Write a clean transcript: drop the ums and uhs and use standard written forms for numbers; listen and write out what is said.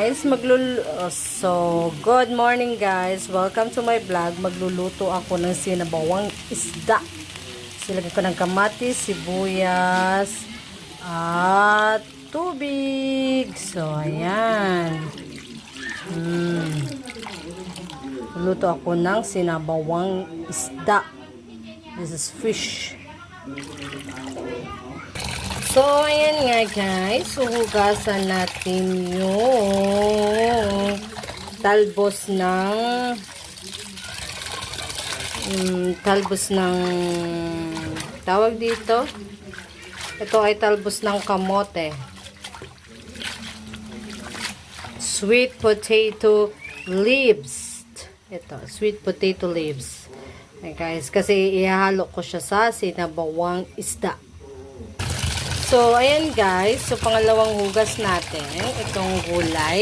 guys, good morning guys. Welcome to my vlog. Magluluto ako ng sinabawang isda. Silagay ko ng kamatis, sibuyas, at tubig. So, ayan. Luto ako ng sinabawang isda. This is fish. So, ayan nga guys. Huhugasan natin yung talbos ng tawag dito. Ito ay talbos ng kamote. Sweet potato leaves. Ito, sweet potato leaves. Okay guys, kasi ihalo ko siya sa sinabawang isda. So, ayan guys. So, pangalawang hugas natin. Itong gulay.